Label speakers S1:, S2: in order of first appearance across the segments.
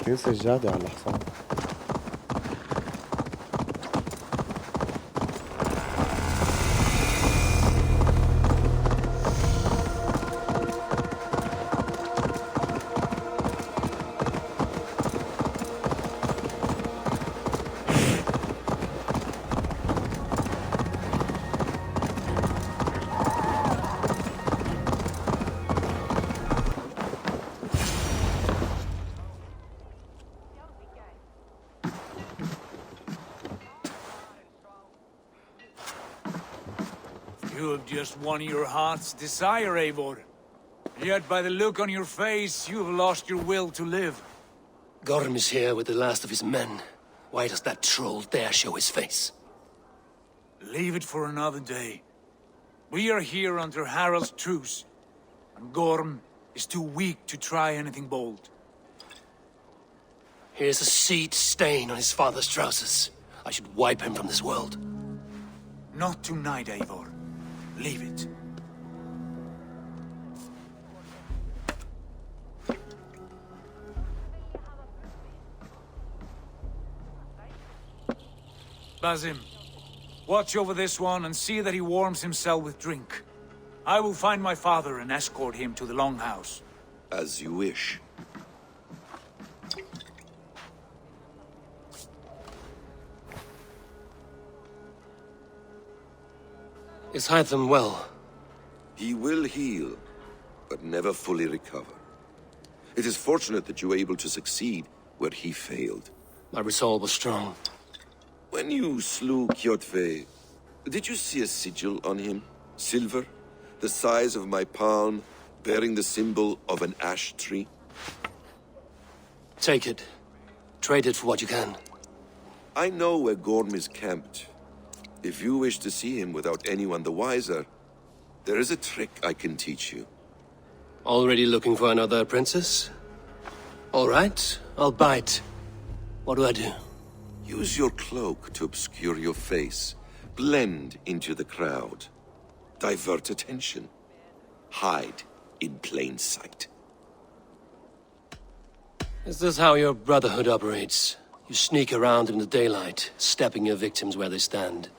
S1: في سجادة على الحصان.
S2: You have just won your heart's desire, Eivor. Yet by the look on your face, you have lost your will to live.
S3: Gorm is here with the last of his men. Why does that troll dare show his face?
S2: Leave it for another day. We are here under Harald's truce, and Gorm is too weak to try anything bold.
S3: Here's a seed stain on his father's trousers. I should wipe him from this world.
S2: Not tonight, Eivor. Leave it. Basim, watch over this one and see that he warms himself with drink. I will find my father and escort him to the Longhouse.
S4: As you wish.
S3: Is Hytham well?
S4: He will heal, but never fully recover. It is fortunate that you were able to succeed where he failed.
S3: My resolve was strong.
S4: When you slew Kjotve, did you see a sigil on him? Silver, the size of my palm, bearing the symbol of an ash tree?
S3: Take it. Trade it for what you can.
S4: I know where Gorm is camped. If you wish to see him without anyone the wiser, there is a trick I can teach you.
S3: Already looking for another princess? All right, I'll bite. What do I do?
S4: Use your cloak to obscure your face. Blend into the crowd. Divert attention. Hide in plain sight.
S3: Is this how your brotherhood operates? You sneak around in the daylight, stepping your victims where they stand.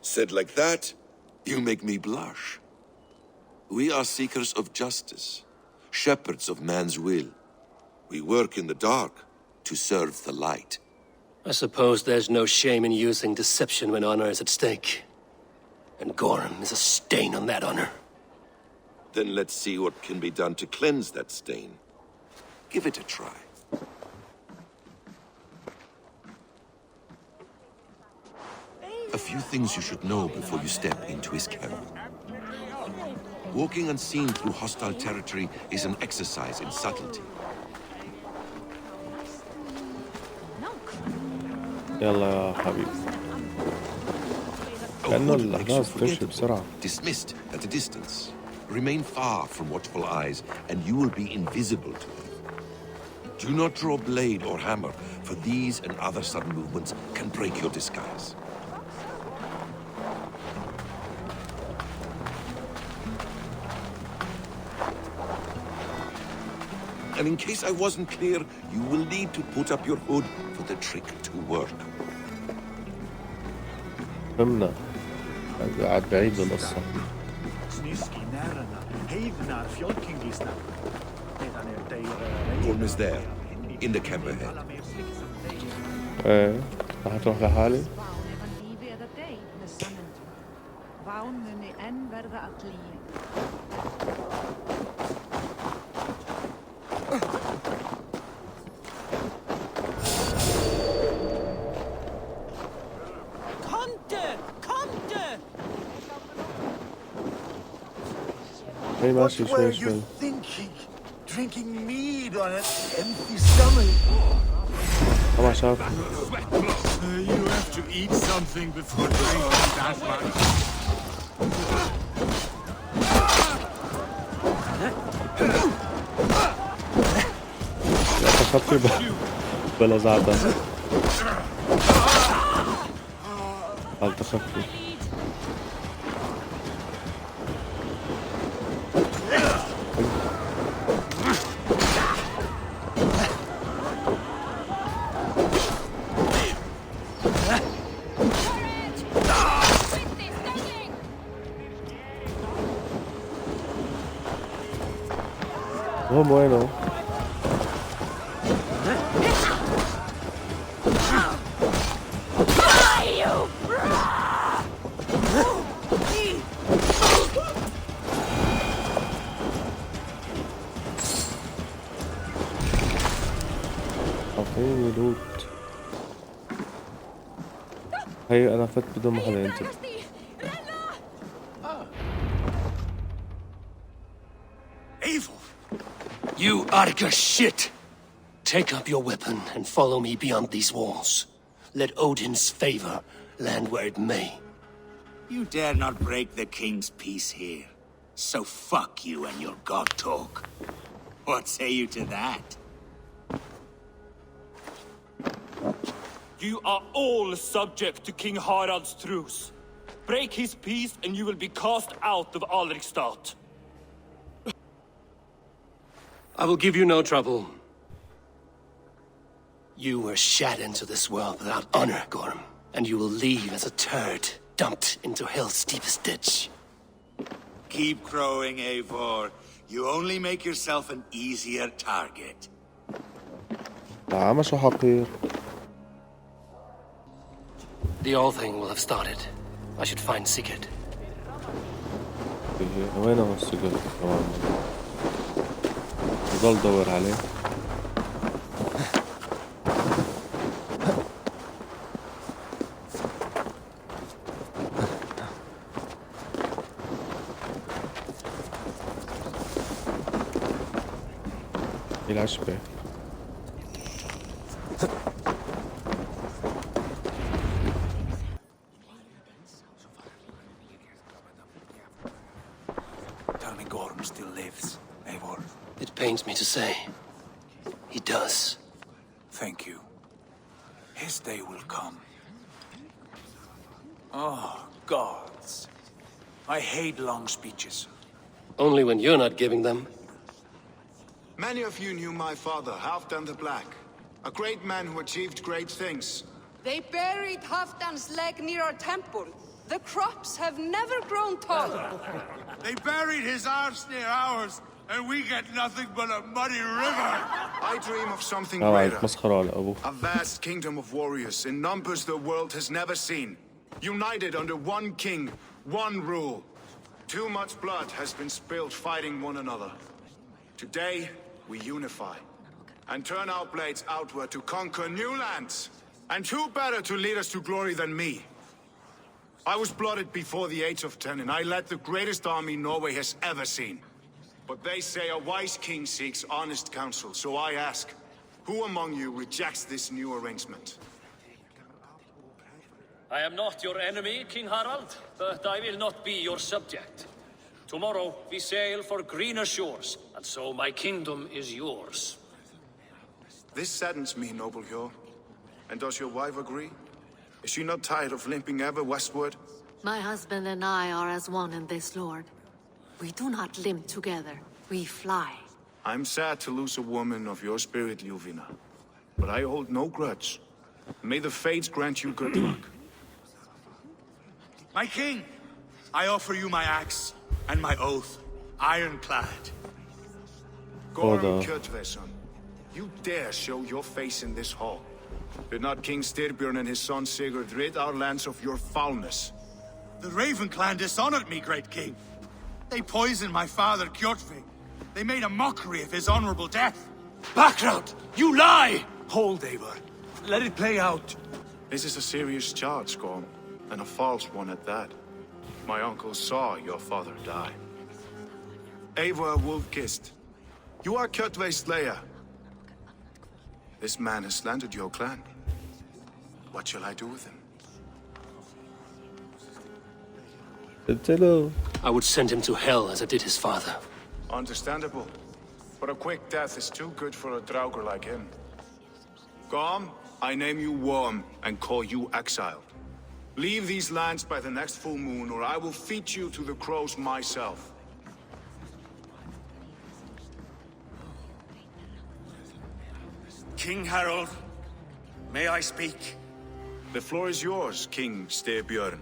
S4: Said like that, you make me blush. We are seekers of justice, shepherds of man's will. We work in the dark to serve the light.
S3: I suppose there's no shame in using deception when honor is at stake. And Gorm is a stain on that honor.
S4: Then let's see what can be done to cleanse that stain. Give it a try. A few things you should know before you step into his camp. Walking unseen through hostile territory is an exercise in subtlety.
S1: يلا يا حبيبي. كأنه الأحداث بتمشي بسرعة.
S4: Dismissed at a distance. Remain far from watchful eyes, and you will be invisible to them. Do not draw blade or hammer, for these and other sudden movements can break your disguise. And in case I wasn't clear, you will need to put up your hood for the trick to work.
S1: فهمنا. قاعد بعيد بالقصة.
S4: Gorm is there, in the camp ahead.
S1: ايه رح تروح لحالي؟ ايه ماشي شوي شوي.
S5: Drinking mead on an empty stomach.
S1: طبعا شاف.
S5: You have to eat something before drinking that much.
S1: لا تخطي بلا زعبة. هل تخفي؟ المهم وينه؟ اعطيني لوت. هي انا فت بدون ما حدا ينتبه.
S3: You ارجو shit! Take up your weapon and follow me beyond these walls. Let Odin's favor land where it may.
S6: You dare not break the king's peace here. So fuck you and your god talk. What say you to that?
S7: You are all subject to King Harald's truce. Break his peace and you will be cast out of Alrikstad.
S3: I will give you no trouble. You were shat into this world without honor, Gorm, and you will leave as a turd dumped into hell's deepest ditch.
S6: Keep crowing, Eivor. You only make yourself an easier target.
S1: شو حقير.
S3: The all thing will have started. I should find Sigurd.
S1: وينه السجل كمان؟ ضل دور عليه. العشبة.
S2: Tell me Gorm still lives, Eivor.
S3: It pains me to say. He does.
S2: Thank you. His day will come. Oh, gods. I hate long speeches.
S3: Only when you're not giving them.
S8: Many of you knew my father, Halfdan the Black. A great man who achieved great things.
S9: They buried Halfdan's leg near our temple. The crops have never grown tall.
S5: They buried his arse near ours, and we get nothing but a muddy river.
S8: I dream of something
S1: عليك
S8: greater.
S1: مسخرة على أبوه.
S8: A vast kingdom of warriors in numbers the world has never seen. United under one king, one rule. Too much blood has been spilled fighting one another. Today, we unify and turn our blades outward to conquer new lands. And who better to lead us to glory than me? I was blooded before the age of 10, and I led the greatest army Norway has ever seen. But they say a wise king seeks honest counsel, so I ask, who among you rejects this new arrangement?
S10: I am not your enemy, King Harald, but I will not be your subject. Tomorrow we sail for greener shores, and so my kingdom is yours.
S8: This saddens me, noble Hjor. And does your wife agree? Is she not tired of limping ever westward?
S11: My husband and I are as one in this, Lord. We do not limp together, we fly.
S8: I'm sad to lose a woman of your spirit, Ljuvina. But I hold no grudge. May the fates grant you good luck.
S5: My king, I offer you my axe and my oath, ironclad.
S8: Gorm Kjotveson, you dare show your face in this hall. Did not King Styrbjörn and his son Sigurd rid our lands of your foulness?
S5: The Raven clan dishonored me, great king. They poisoned my father, Kjotve. They made a mockery of his honorable death.
S2: Background! You lie! Hold, Eivor. Let it play out.
S8: This is a serious charge, Gorm, and a false one at that. My uncle saw your father die. Eivor Wolf-Kissed, you are Kjotve's slayer. This man has slandered your clan. What shall I do with him?
S3: I would send him to hell as I did his father.
S8: Understandable. But a quick death is too good for a Draugr like him. Gorm, I name you Worm and call you exiled. Leave these lands by the next full moon, or I will feed you to the crows myself.
S5: King Harold, may I speak?
S8: The floor is yours, King Styrbjörn.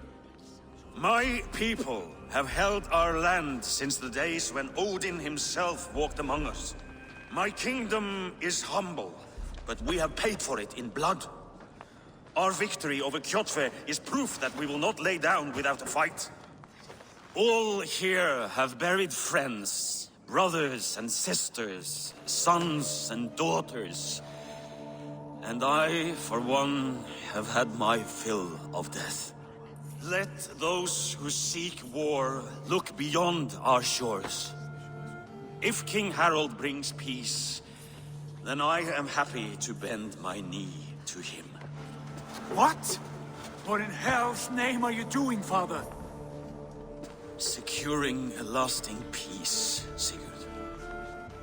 S5: My people have held our land since the days when Odin himself walked among us.
S12: My kingdom is humble, but we have paid for it in blood. Our victory over Kjotve is proof that we will not lay down without a fight. All here have buried friends, brothers and sisters, sons and daughters. And I, for one, have had my fill of death. Let those who seek war look beyond our shores. If King Harald brings peace, then I am happy to bend my knee to him.
S2: What? What in hell's name are you doing, father?
S12: Securing a lasting peace, Sigurd.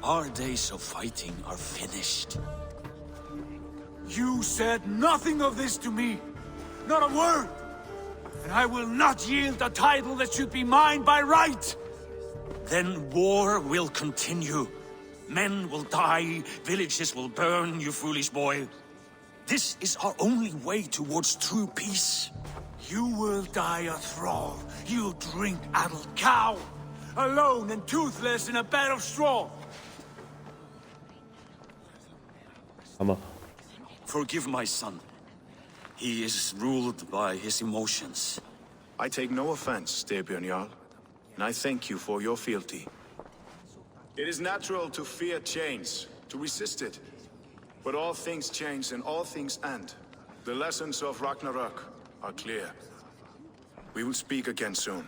S12: Our days of fighting are finished.
S2: You said nothing of this to me. Not a word. And I will not yield a title that should be mine by right.
S12: Then war will continue. Men will die, villages will burn, you foolish boy. This is our only way towards true peace.
S2: You will die a thrall. You'll drink addled cow. Alone and toothless in a bed of straw.
S12: Forgive my son. He is ruled by his emotions.
S8: I take no offense, Styrbjörn Jarl, and I thank you for your fealty. It is natural to fear change, to resist it. But all things change and all things end. The lessons of Ragnarok are clear. We will speak again soon.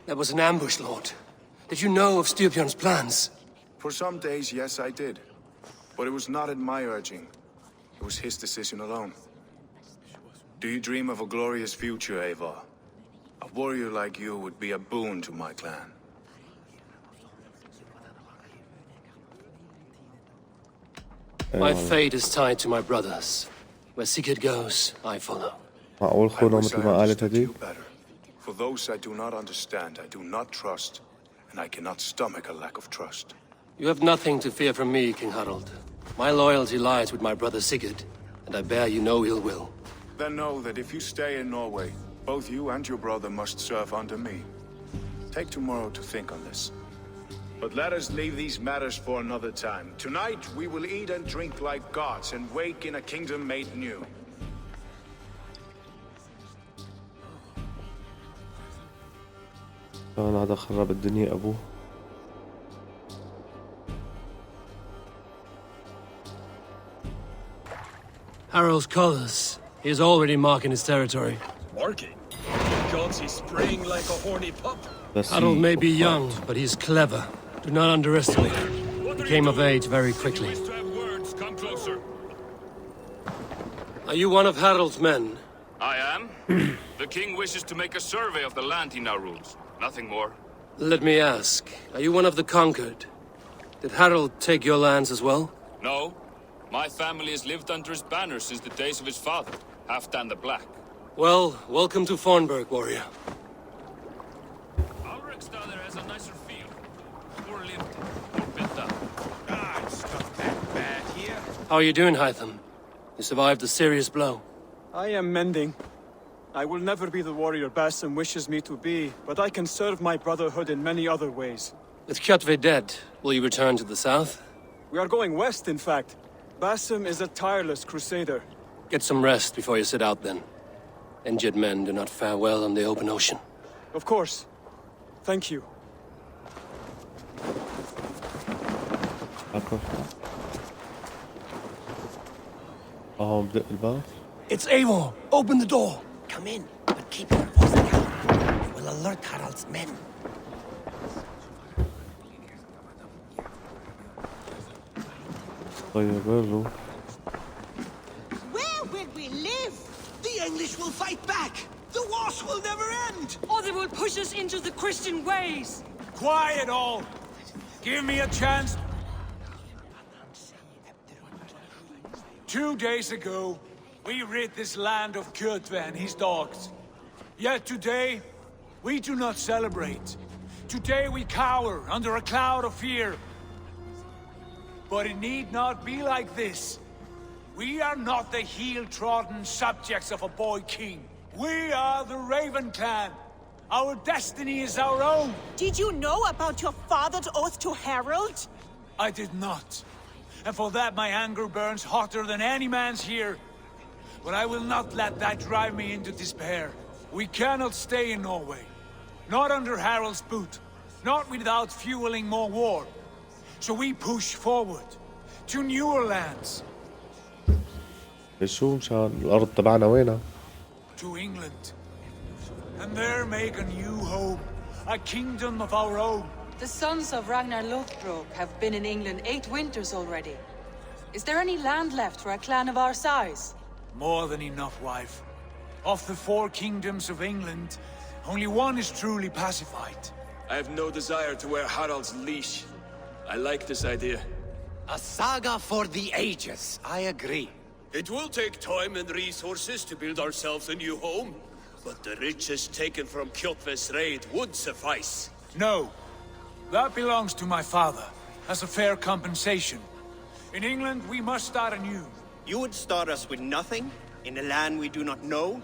S3: That was an ambush, Lord. Did you know of Styrbjörn's plans?
S8: For some days, yes, I did. But it was not at my urging. It was his decision alone. Do you dream of a glorious future, Eivor? A warrior like you would be a boon to my clan.
S3: My fate is tied to my brothers. Where Sigurd goes, I follow.
S1: معقول
S8: I
S1: خونه
S8: wish
S1: مثل
S8: I
S1: ما قالت
S8: understood
S1: هديك؟
S8: you better. For those I do not understand, I do not trust, and I cannot stomach a lack of trust.
S3: You have nothing to fear from me, King Harald. My loyalty lies with my brother Sigurd, and I bear you no ill will.
S8: Then know that if you stay in Norway, both you and your brother must serve under me. Take tomorrow to think on this. But let us leave these matters for another time. Tonight, we will eat and drink like gods and wake in a kingdom made new.
S1: كان هذا خرب الدنيا أبوه.
S3: Harald's colors. He is already marking his territory.
S12: Marking? Gods, he's spraying like a horny pup.
S3: Harold may be young, but he's clever. Do not underestimate him. He came of age very quickly.
S12: Come closer.
S3: Are you one of Harald's men?
S13: I am. The king wishes to make a survey of the land he now rules. Nothing more.
S3: Let me ask, are you one of the conquered? Did Harald take your lands as well?
S13: No. My family has lived under his banner since the days of his father, Halfdan the Black.
S3: Well, welcome to Fornburg, warrior.
S13: Alrekstadr has a nicer feel. More lived, more built up.
S5: It's not that bad here.
S3: How are you doing, Hytham? You survived a serious blow.
S14: I am mending. I will never be the warrior Basim wishes me to be, but I can serve my brotherhood in many other ways.
S3: With Kjotve dead, will you return to the south?
S14: We are going west, in fact. Basim is a tireless crusader.
S3: Get some rest before you set out, then. Injured men do not fare well on the open ocean.
S14: Of course. Thank you.
S1: بدق الباب.
S3: It's Eivor! Open the door!
S15: Come in, but keep your voice down. It will alert Harald's men.
S1: طيب ارجو.
S15: Where will we live? The English will fight back! The wars will never end!
S9: Or they will push us into the Christian ways!
S2: Quiet all! Give me a chance. 2 days ago, we rid this land of Kjotve and his dogs. Yet today, we do not celebrate. Today we cower under a cloud of fear. But it need not be like this. We are not the heel-trodden subjects of a boy king. We are the Raven Clan. Our destiny is our own.
S16: Did you know about your father's oath to Harold?
S2: I did not. And for that my anger burns hotter than any man's here. But I will not let that drive me into despair. We cannot stay in Norway. Not under Harold's boot. Not without fueling more war. So we push forward. To newer lands.
S1: شو مشان الأرض تبعنا وينها؟
S2: To England. And there make a new home. A kingdom of our own.
S9: The sons of Ragnar Lothbrok have been in England 8 winters already. Is there any land left for a clan of our size?
S2: More than enough, wife. Of the 4 kingdoms of England, only one is truly pacified.
S17: I have no desire to wear Harald's leash. I like this idea.
S15: A saga for the ages, I agree.
S3: It will take time and resources to build ourselves a new home, but the riches taken from Kjotve's raid would suffice.
S2: No. That belongs to my father, as a fair compensation. In England, we must start anew.
S18: You would start us with nothing? In a land we do not know?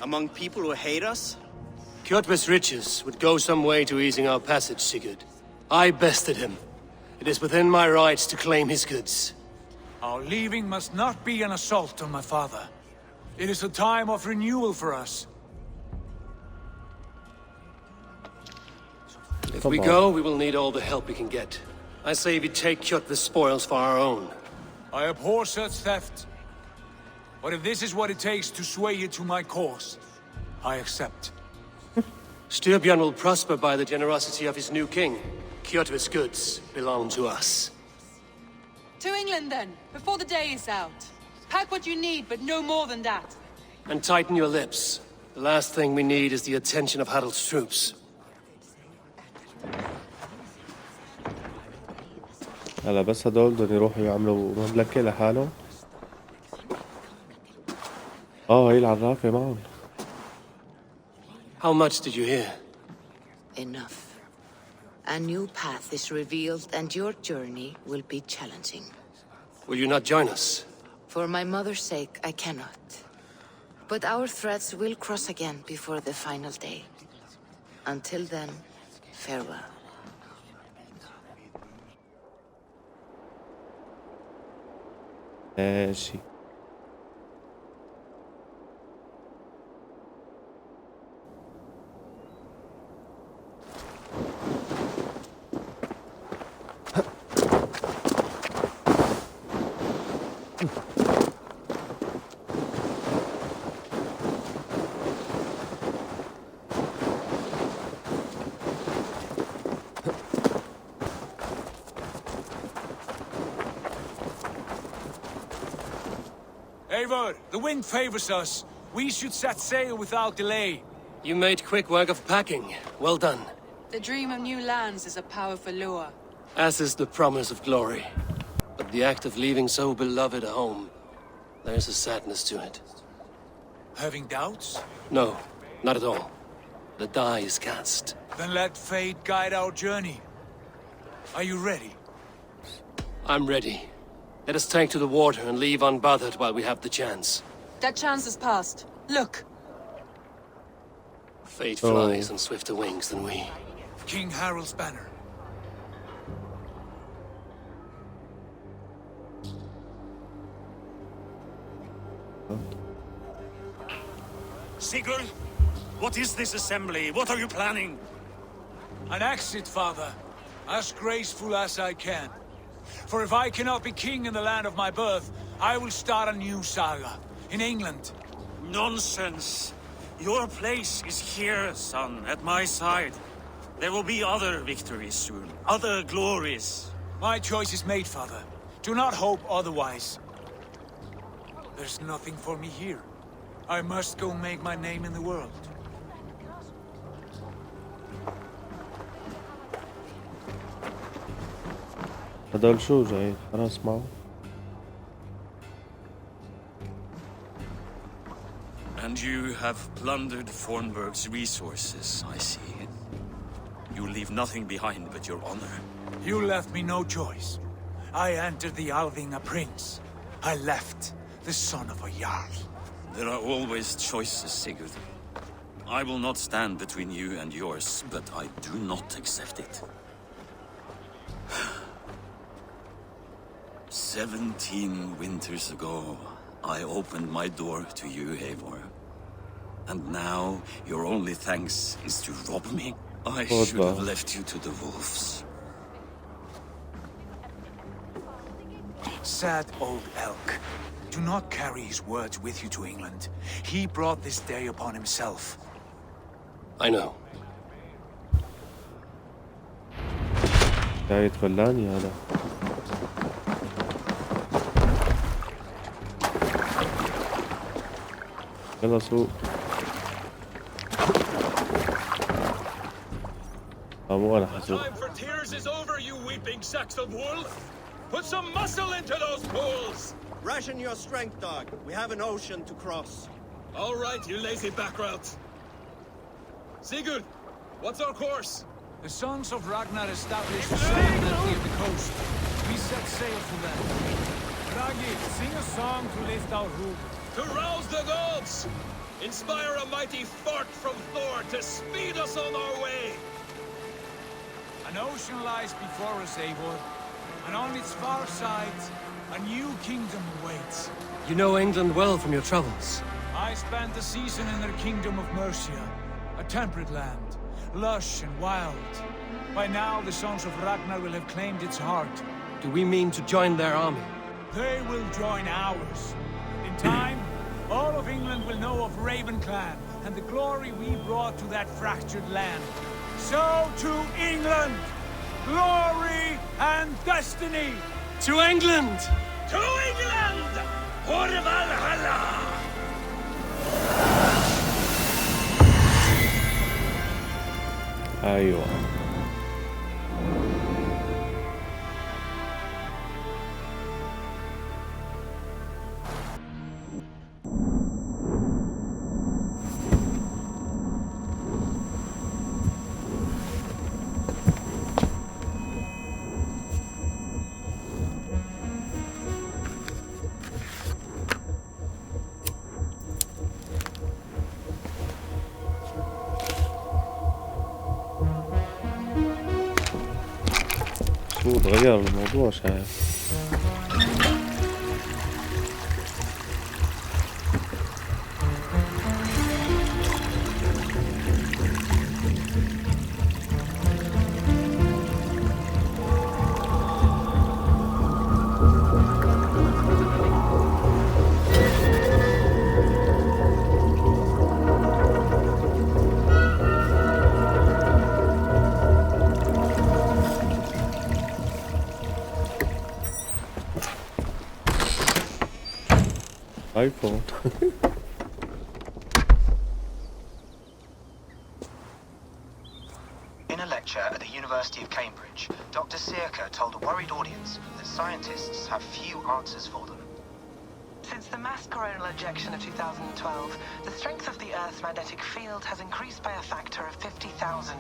S18: Among people who hate us?
S3: Kjotve's riches would go some way to easing our passage, Sigurd. I bested him. It is within my rights to claim his goods.
S2: Our leaving must not be an assault on my father. It is a time of renewal for us.
S3: If we go, we will need all the help we can get. I say we take Kjotve's spoils for our own.
S2: I abhor such theft. But if this is what it takes to sway you to my cause, I accept.
S3: Styrbjörn will prosper by the generosity of his new king. Kjotve's goods belong to us.
S9: To England then, before the day is out. Pack what you need, but no more than that.
S3: And tighten your lips. The last thing we need is the attention of Harald's troops.
S1: هلا بس هدول بدهم يروحوا يعملوا مملكة لحالهم. هي العرافة معهم.
S3: How much did you hear?
S19: Enough. A new path is revealed and your journey will be challenging.
S3: Will you not join us?
S19: For my mother's sake, I cannot. But our threads will cross again before the final day. Until then, farewell.
S1: ماشي.
S2: Eivor, the wind favors us. We should set sail without delay.
S3: You made quick work of packing. Well done.
S9: The dream of new lands is a powerful lure.
S3: As is the promise of glory. But the act of leaving so beloved a home, there's a sadness to it.
S2: Having doubts?
S3: No, not at all. The die is cast.
S2: Then let fate guide our journey. Are you ready?
S3: I'm ready. Let us take to the water and leave unbothered while we have the chance.
S9: That chance is past. Look.
S3: Fate flies on swifter wings than we.
S2: King Harald's banner.
S12: Sigurd, what is this assembly? What are you planning?
S2: An exit, father. As graceful as I can. For if I cannot be king in the land of my birth, I will start a new saga. In England.
S12: Nonsense. Your place is here, son, at my side. There will be other victories soon. Other glories.
S2: My choice is made, father. Do not hope otherwise. There's nothing for me here. I must go make my name in the world.
S1: هدول شو جاي خلاص معه.
S12: And you have plundered Fornburg's resources, I see. You leave nothing behind but your honor.
S2: You left me no choice. I entered the Alving a prince. I left the son of a Jarl.
S12: There are always choices, Sigurd. I will not stand between you and yours, but I do not accept it. 17 winters ago, I opened my door to you, Eivor. And now, your only thanks is to rob me? I should have left you to the wolves.
S2: Sad old elk. Do not carry his words with you to England. He brought this day upon himself.
S3: I know.
S1: جاي يتخلاني هذا. يلا سوق. مو أنا حسوق.
S17: Time for tears is over, you weeping sacks of wool. Put some muscle into those pools.
S18: Ration your strength, dog. We have an ocean to cross.
S17: All right, you lazy backrout. Sigurd, what's our course?
S2: The sons of Ragnar established a settlement near the coast. We set sail for them. Ragi, sing a song to lift our roof.
S17: To rouse the gods! Inspire a mighty fart from Thor to speed us on our way!
S2: An ocean lies before us, Eivor, and on its far side, a new kingdom awaits.
S3: You know England well from your travels.
S2: I spent a season in their kingdom of Mercia, a temperate land, lush and wild. By now, the sons of Ragnar will have claimed its heart.
S3: Do we mean to join their army?
S2: They will join ours. In time, all of England will know of Raven Clan and the glory we brought to that fractured land. So to England, glory and destiny!
S3: To England!
S17: To England! For Valhalla!
S1: أيوة. تغير الموضوع شايف. iPhone.
S20: In a lecture at the University of Cambridge, Dr. Sirka told a worried audience that scientists have few answers for them.
S21: Since the mass coronal ejection of 2012, the strength of the Earth's magnetic field has increased by a factor of 50,000.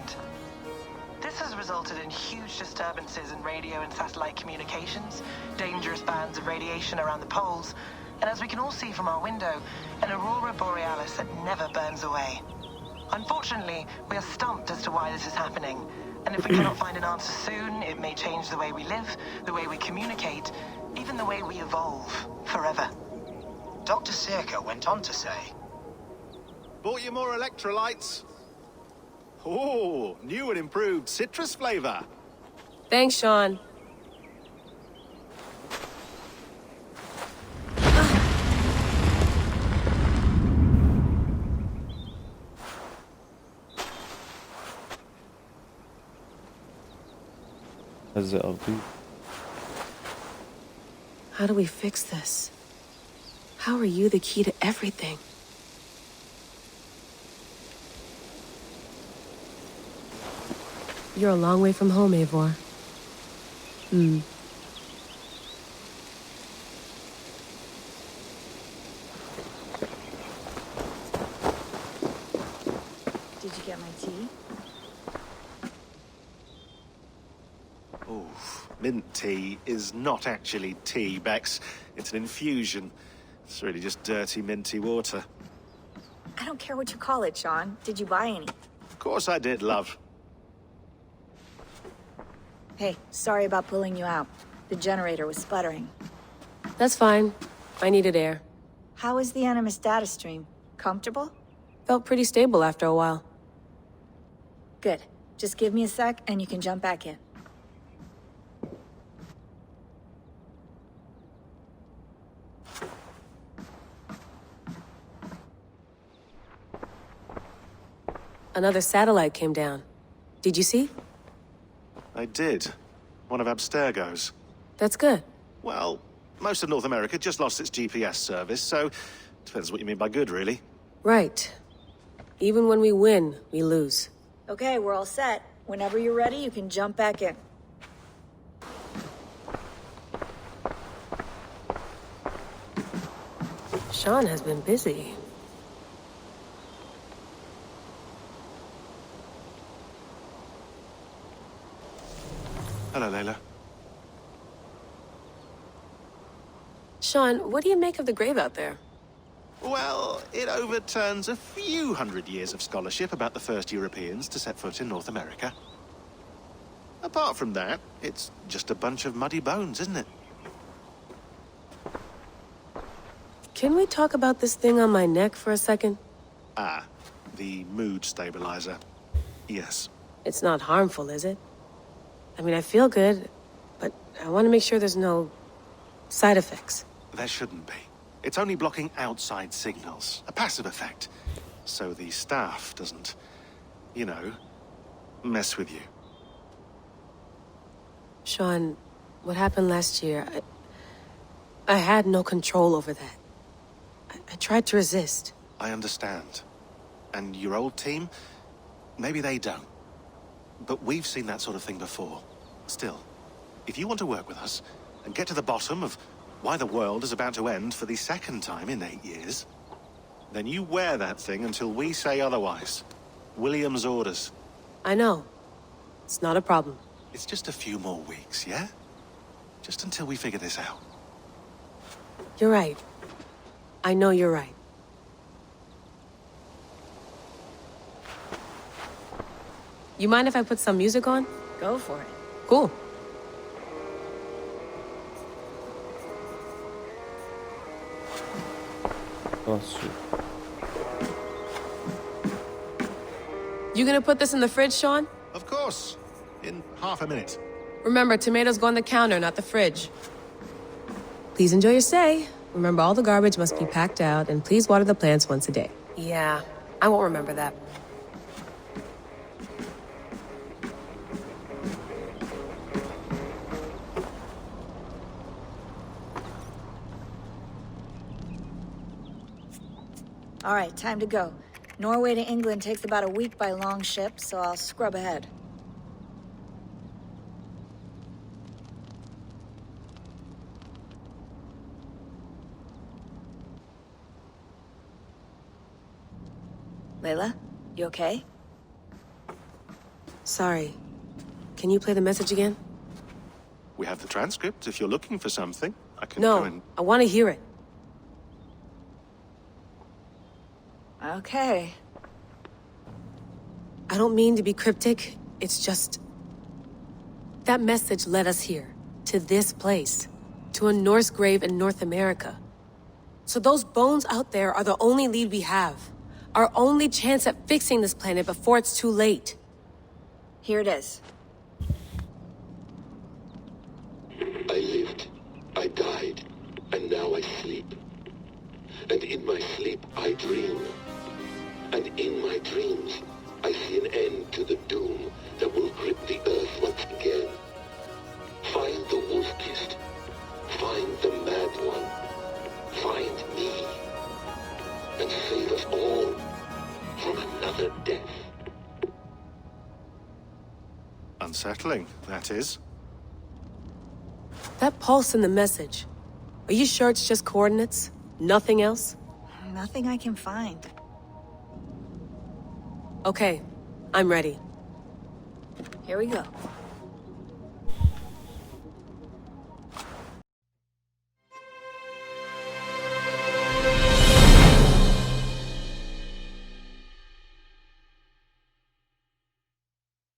S21: This has resulted in huge disturbances in radio and satellite communications, dangerous bands of radiation around the poles, and as we can all see from our window, an aurora borealis that never burns away. Unfortunately, we are stumped as to why this is happening, and if we cannot find an answer soon, it may change the way we live, the way we communicate, even the way we evolve, forever.
S20: Dr. Sirka went on to say,
S5: Bought you more electrolytes? Oh, new and improved citrus flavor.
S22: Thanks, Sean. How do we fix this? How are you the key to everything? You're a long way from home, Eivor.
S23: Did you get my tea?
S5: Oh, mint tea is not actually tea, Bex. It's an infusion. It's really just dirty, minty water.
S23: I don't care what you call it, Sean. Did you buy any?
S4: Of course I did, love.
S23: Hey, sorry about pulling you out. The generator was sputtering.
S22: That's fine. I needed air.
S23: How is the Animus data stream? Comfortable?
S22: Felt pretty stable after a while.
S23: Good. Just give me a sec and you can jump back in.
S22: Another satellite came down. Did you see?
S4: I did. One of Abstergo's.
S22: That's good.
S4: Well, most of North America just lost its GPS service, so depends what you mean by good, really.
S22: Right. Even when we win, we lose.
S23: Okay, we're all set. Whenever you're ready, you can jump back in.
S22: Sean has been busy.
S4: Hello, Layla.
S22: Sean, what do you make of the grave out there?
S4: Well, it overturns a few hundred years of scholarship about the first Europeans to set foot in North America. Apart from that, it's just a bunch of muddy bones, isn't it?
S22: Can we talk about this thing on my neck for a second?
S4: Ah, the mood stabilizer. Yes.
S22: It's not harmful, is it? I mean, I feel good, but I want to make sure there's no side effects.
S4: There shouldn't be. It's only blocking outside signals, a passive effect. So the staff doesn't, you know, mess with you.
S22: Sean, what happened last year, I had no control over that. I tried to resist.
S4: I understand. And your old team, maybe they don't. But we've seen that sort of thing before. Still, if you want to work with us and get to the bottom of why the world is about to end for the second time in 8 years, then you wear that thing until we say otherwise. William's orders.
S22: I know. It's not a problem.
S4: It's just a few more weeks, yeah? Just until we figure this out.
S22: You're right. I know you're right. You mind if I put some music on?
S23: Go for it.
S22: Cool. You gonna put this in the fridge, Sean?
S4: Of course. In half a minute.
S22: Remember, tomatoes go on the counter, not the fridge. Please enjoy your stay. Remember, all the garbage must be packed out, and please water the plants once a day. Yeah, I won't remember that.
S23: All right, time to go. Norway to England takes about a week by long ship, so I'll scrub ahead. Layla, you okay?
S22: Sorry. Can you play the message again?
S4: We have the transcript. If you're looking for something, I can go and...
S22: No, I want to hear it.
S23: Okay.
S22: I don't mean to be cryptic. It's just... that message led us here. To this place. To a Norse grave in North America. So those bones out there are the only lead we have. Our only chance at fixing this planet before it's too late.
S23: Here it is.
S6: I lived, I died, and now I sleep. And in my sleep I dream. And in my dreams I see an end to the doom that will grip the earth once again. Find the wolf-kissed. Find the mad one. Find me. And save us all from another death.
S4: Unsettling, that is.
S22: That pulse in the message. Are you sure it's just coordinates? Nothing else?
S23: Nothing I can find.
S22: Okay, I'm ready.
S23: Here we go.